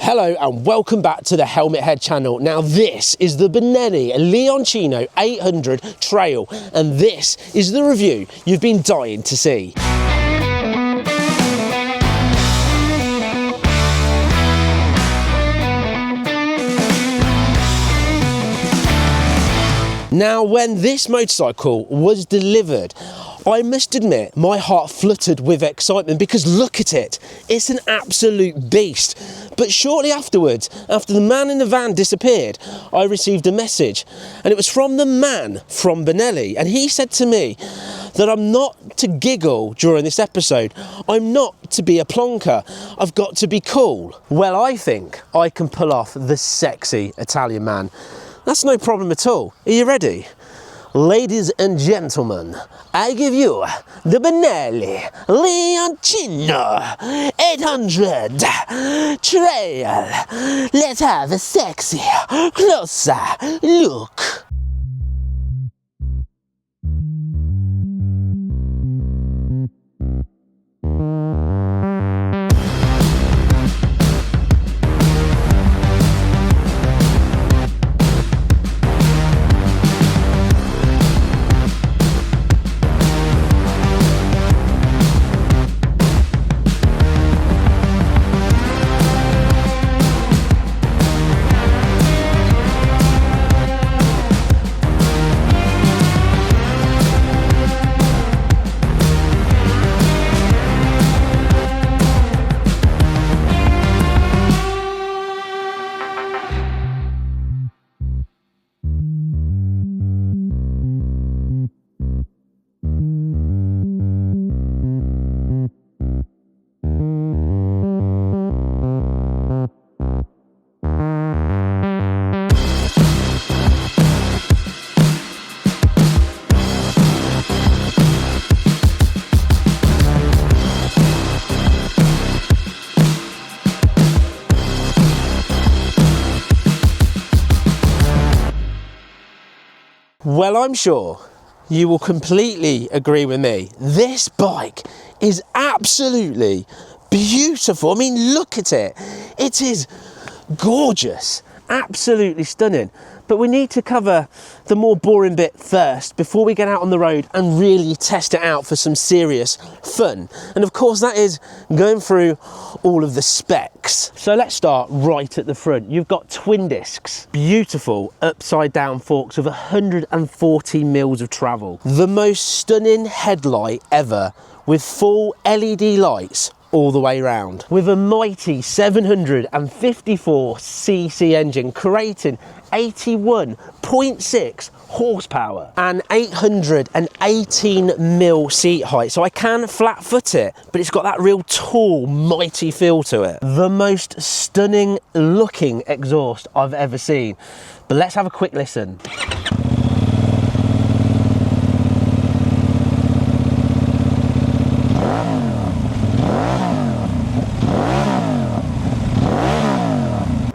Hello and welcome back to the Helmet Head channel. Now this is the Benelli Leoncino 800 Trail and this is the review you've been dying to see. Now when this motorcycle was delivered, I must admit my heart fluttered with excitement because look at it, it's an absolute beast. But shortly afterwards, after the man in the van disappeared, I received a message and it was from the man from Benelli, and he said to me that I'm not to giggle during this episode, I'm not to be a plonker, I've got to be cool. Well, I think I can pull off the sexy Italian man. That's no problem at all. Are you ready? Ladies and gentlemen, I give you the Benelli Leoncino 800 Trail. Let's have a sexy, closer look. Well, I'm sure you will completely agree with me. This bike is absolutely beautiful. I mean, look at it. It is gorgeous, absolutely stunning. But we need to cover the more boring bit first before we get out on the road and really test it out for some serious fun. And of course, that is going through all of the specs. So let's start right at the front. You've got twin discs, beautiful upside down forks with 140 mils of travel. The most stunning headlight ever with full LED lights all the way round, with a mighty 754cc engine creating 81.6 horsepower and 818 mil seat height. So I can flat foot it, but it's got that real tall, mighty feel to it. The most stunning looking exhaust I've ever seen. But let's have a quick listen.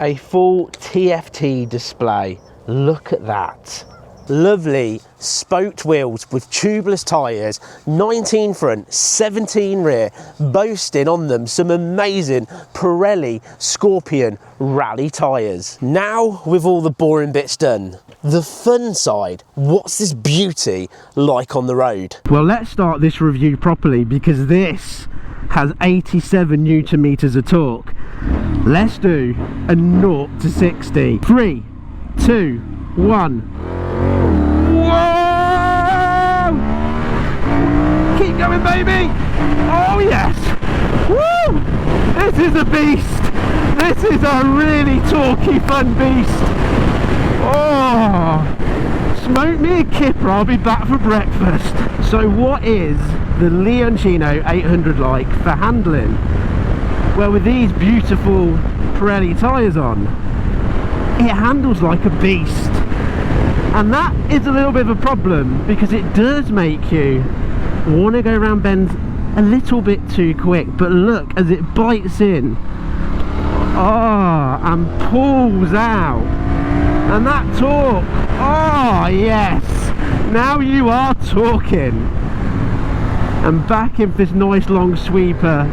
A full TFT display, look at that. Lovely spoked wheels with tubeless tyres, 19 front, 17 rear, boasting on them some amazing Pirelli Scorpion rally tyres. Now with all the boring bits done, the fun side, what's this beauty like on the road? Well, let's start this review properly because this has 87 Newton meters of torque. Let's do a 0 to 60. 3, 2, 1. Whoa! Keep going, baby! Oh yes! Woo! This is a beast! This is a really torquey, fun beast! Oh! Smoke me a kipper, I'll be back for breakfast. So what is the Leoncino 800 like for handling? Well, with these beautiful Pirelli tyres on, it handles like a beast. And that is a little bit of a problem because it does make you want to go around bends a little bit too quick. But look, as it bites in, and pulls out. And that torque, oh yes, now you are talking. And back in this nice long sweeper.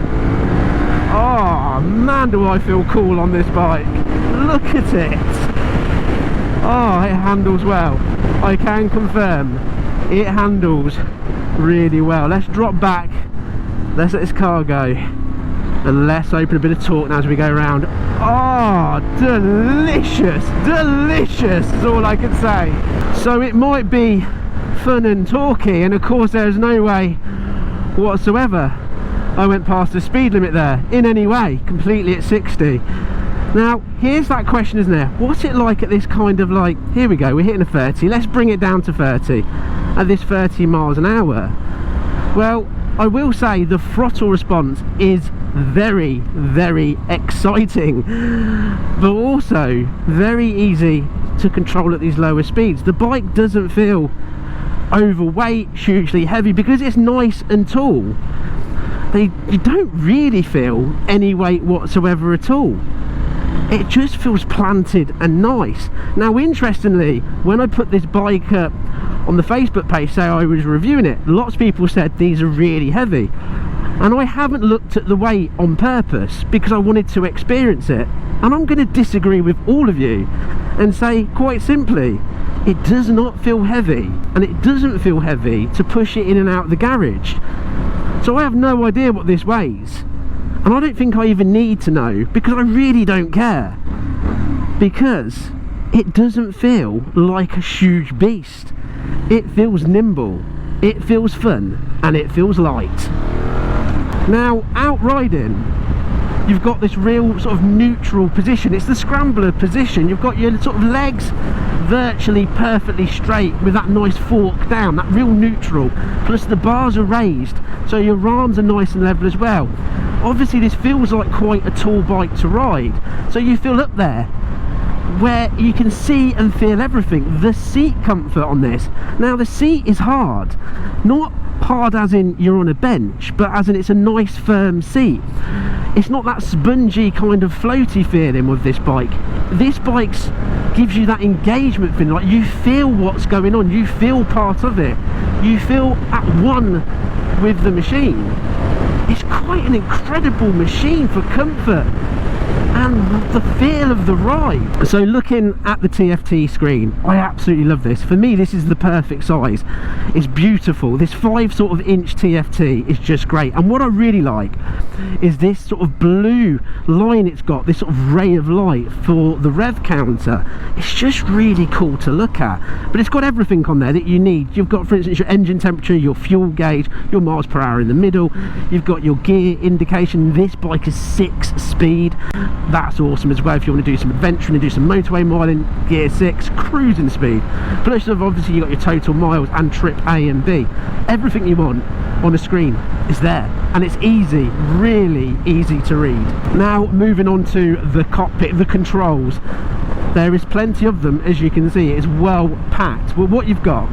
Oh Oh man, do I feel cool on this bike. Look at it. Oh, it handles well. I can confirm it handles really well. Let's drop back, let's let this car go, and let's open a bit of torque now as we go around. Oh, delicious, delicious is all I can say. So it might be fun and torquey, and of course there's no way whatsoever I went past the speed limit there in any way, completely at 60. Now here's that question, isn't there? What's it like at this kind of, like, here we go, we're hitting a 30, let's bring it down to 30 at this 30 miles an hour. Well, I will say the throttle response is very, very exciting, but also very easy to control at these lower speeds. The bike doesn't feel overweight, hugely heavy, because it's nice and tall. You don't really feel any weight whatsoever at all. It just feels planted and nice. Now interestingly, when I put this bike up on the Facebook page, say I was reviewing it, lots of people said these are really heavy, and I haven't looked at the weight on purpose because I wanted to experience it. And I'm going to disagree with all of you and say quite simply, it does not feel heavy, and it doesn't feel heavy to push it in and out of the garage. So I have no idea what this weighs, and I don't think I even need to know, because I really don't care, because it doesn't feel like a huge beast. It feels nimble, it feels fun, and it feels light. Now out riding, you've got this real sort of neutral position. It's the scrambler position. You've got your sort of legs virtually perfectly straight with that nice fork down, that real neutral, plus the bars are raised, so your arms are nice and level as well. Obviously this feels like quite a tall bike to ride, so you feel up there where you can see and feel everything. The seat comfort on this, now the seat is hard, not hard as in you're on a bench, but as in it's a nice firm seat. It's not that spongy kind of floaty feeling with this bike. This bike gives you that engagement feeling, like you feel what's going on, you feel part of it, you feel at one with the machine. It's quite an incredible machine for comfort and the feel of the ride. So looking at the TFT screen, I absolutely love this. For me, this is the perfect size. It's beautiful. This 5 sort of inch TFT is just great. And what I really like is this sort of blue line it's got, this sort of ray of light for the rev counter. It's just really cool to look at. But it's got everything on there that you need. You've got, for instance, your engine temperature, your fuel gauge, your miles per hour in the middle. You've got your gear indication. This bike is 6 speed. That's awesome as well if you want to do some adventuring and do some motorway miling. Gear 6, cruising speed. Plus obviously you've got your total miles and trip A and B. Everything you want on the screen is there, and it's easy, really easy to read. Now moving on to the cockpit, the controls. There is plenty of them, as you can see. It's well packed. Well, what you've got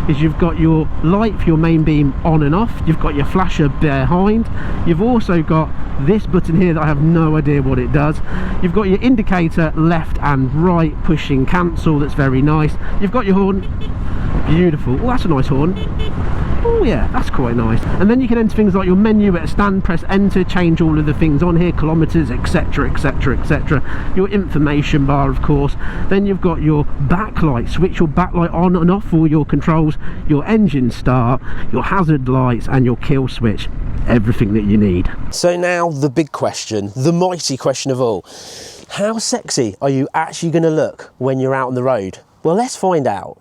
is you've got your light for your main beam on and off, you've got your flasher behind, you've also got this button here that I have no idea what it does, you've got your indicator left and right, pushing cancel, that's very nice, you've got your horn, beautiful, oh that's a nice horn. Oh yeah, that's quite nice. And then you can enter things like your menu at a stand, press enter, change all of the things on here, kilometers, etc, etc, etc. Your information bar, of course. Then you've got your backlight, switch your backlight on and off for your controls, your engine start, your hazard lights, and your kill switch. Everything that you need. So now the big question, the mighty question of all. How sexy are you actually going to look when you're out on the road? Well, let's find out.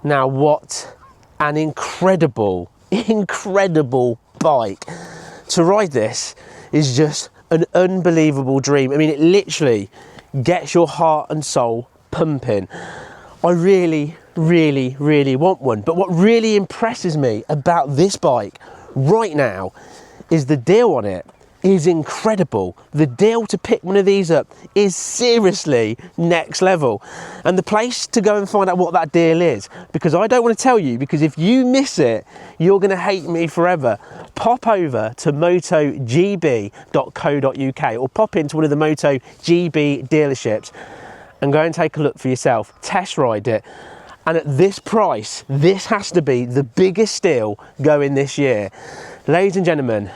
Now, what an incredible bike. To ride this is just an unbelievable dream. I mean, it literally gets your heart and soul pumping. I really want one. But what really impresses me about this bike right now is the deal on it is incredible. The deal to pick one of these up is seriously next level. And the place to go and find out what that deal is, because I don't want to tell you, because if you miss it, you're going to hate me forever. Pop over to motogb.co.uk or pop into one of the MotoGB dealerships and go and take a look for yourself. Test ride it. And at this price, this has to be the biggest deal going this year. Ladies and gentlemen,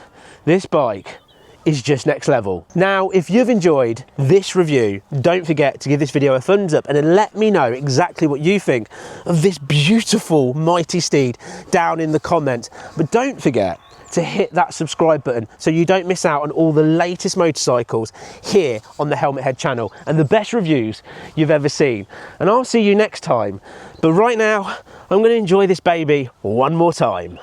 this bike is just next level. Now, if you've enjoyed this review, don't forget to give this video a thumbs up and then let me know exactly what you think of this beautiful mighty steed down in the comments. But don't forget to hit that subscribe button so you don't miss out on all the latest motorcycles here on the Helmet Head channel and the best reviews you've ever seen. And I'll see you next time. But right now, I'm going to enjoy this baby one more time.